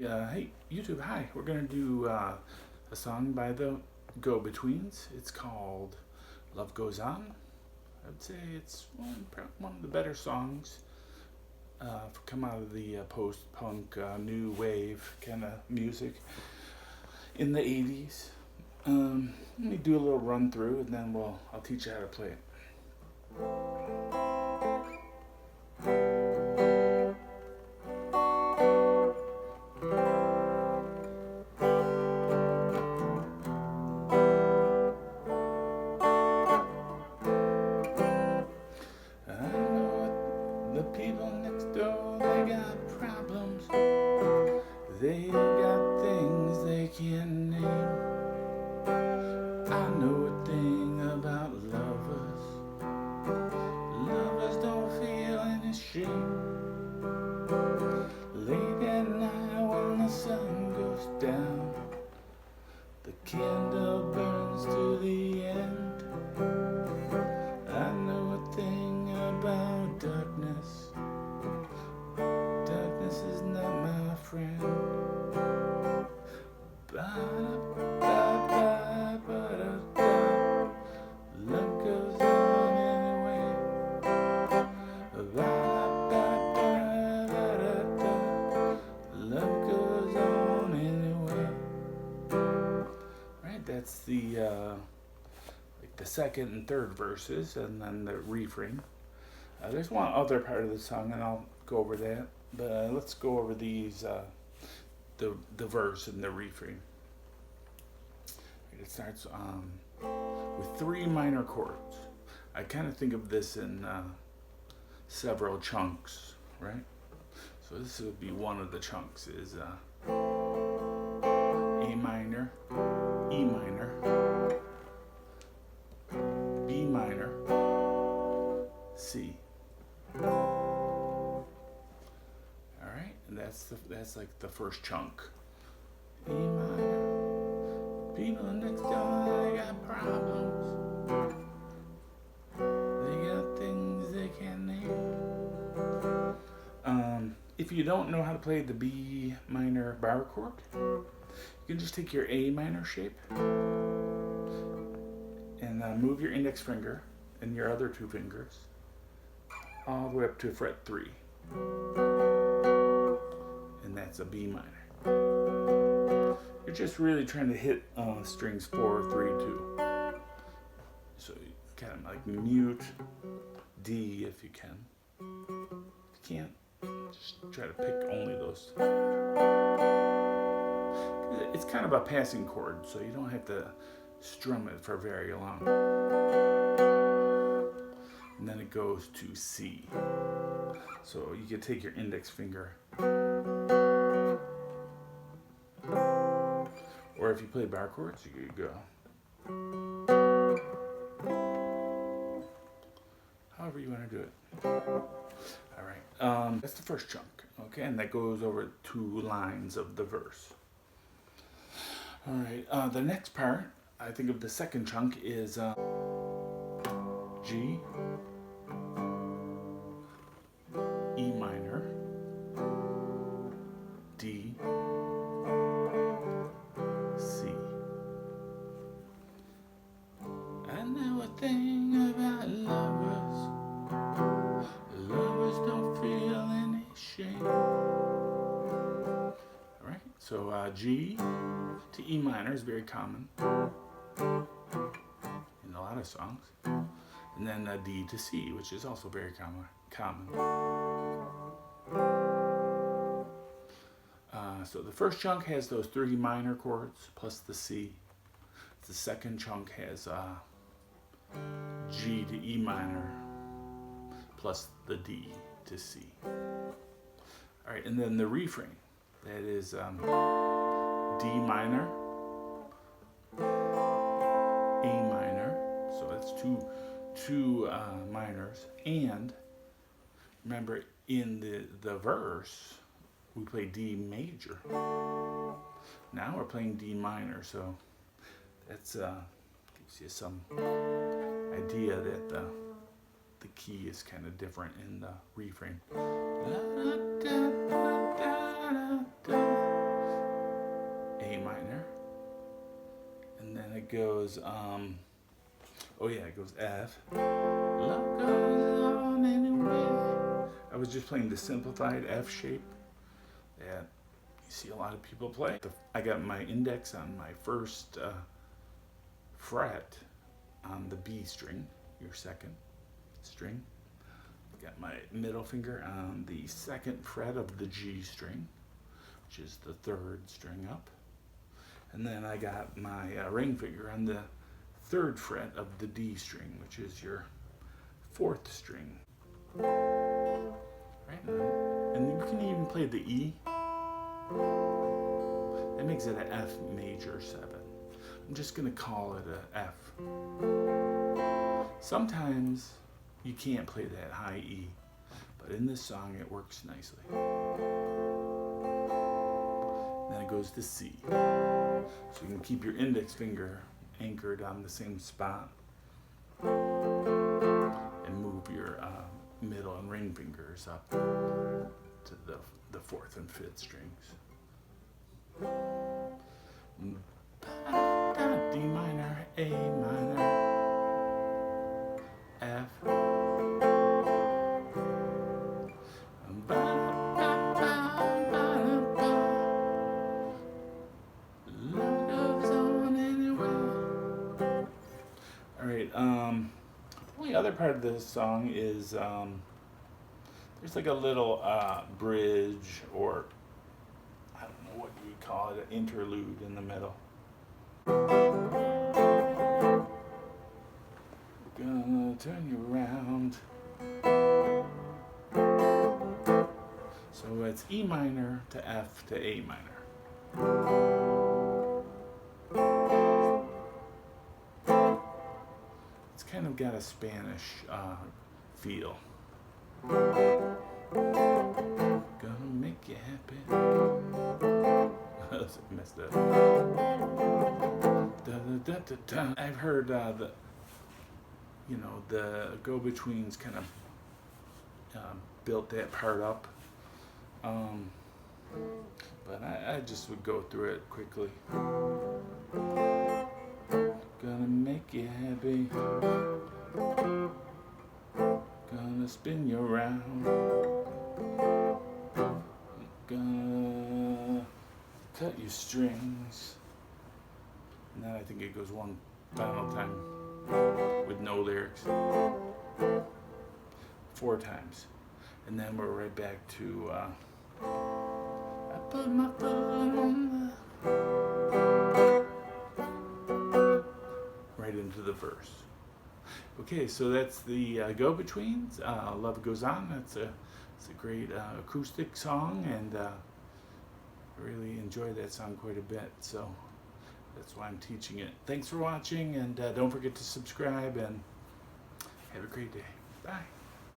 Hey, YouTube, hi. We're going to do a song by the Go-Betweens. It's called Love Goes On. I'd say it's one of the better songs come out of the post-punk, new wave kind of music in the 80s. Let me do a little run through and then I'll teach you how to play it. The people next door, they got problems. They got things they can't name. I know a thing about lovers. Lovers don't feel any shame. Late at night when the sun goes down, the candle burns to the end. I know a thing about darkness. Darkness is not my friend. Love goes on anyway. Love goes on anyway. Right, that's the second and third verses, and then the refrain. There's one other part of the song, and I'll go over that. But let's go over these, the verse and the refrain. It starts with three minor chords. I kind of think of this in several chunks, right? So this would be one of the chunks is A minor, E minor, B minor, C. All right, and that's like the first chunk. E minor. People next door, they got problems. They got things they can't name. If you don't know how to play the B minor bar chord, you can just take your A minor shape and move your index finger and your other two fingers all the way up to fret 3. And that's a B minor. You're just really trying to hit strings 4, 3, 2. So you kind of like mute D if you can. If you can't, just try to pick only those. It's kind of a passing chord, so you don't have to strum it for very long. And then it goes to C. So you can take your index finger, or if you play bar chords, you could go. However you want to do it. All right, that's the first chunk, okay? And that goes over 2 lines of the verse. All right, the next part, I think of the second chunk is G, E minor, D, C. I know a thing about lovers. Lovers don't feel any shame. Alright, so G to E minor is very common in a lot of songs. And then D to C, which is also very common. So the first chunk has those 3 minor chords plus the C. The second chunk has G to E minor plus the D to C. All right, and then the refrain, that is D minor, A minor, so that's two minors, and remember in the verse we play D major. Now we're playing D minor, so that's gives you some idea that the key is kind of different in the refrain. goes, oh yeah, it goes F. Love goes on anyway. I was just playing the simplified F shape that you see a lot of people play. I got my index on my first fret on the B string, your second string. Got my middle finger on the second fret of the G string, which is the third string up. And then I got my ring finger on the third fret of the D string, which is your fourth string. Right, and you can even play the E. That makes it an F major 7. I'm just going to call it a F. Sometimes you can't play that high E, but in this song it works nicely. Then it goes to C. So you can keep your index finger anchored on the same spot and move your middle and ring fingers up to the fourth and fifth strings. D minor, A minor, F. Alright, the only other part of this song is there's like a little bridge, or I don't know what you would call it, an interlude in the middle. Gonna turn you around. So it's E minor to F to A minor. It's kind of got a Spanish feel. Gonna make you happy. Messed up. I've heard the go-betweens kind of built that part up, but I just would go through it quickly. Gonna make you happy, gonna spin you around, gonna cut your strings, and then I think it goes one final time with no lyrics, 4 times, and then we're right back to I put my foot on right into the verse. Okay, so that's the Go-Betweens. Love Goes On. It's a great acoustic song, and I really enjoy that song quite a bit. So that's why I'm teaching it. Thanks for watching, and don't forget to subscribe, and have a great day. Bye.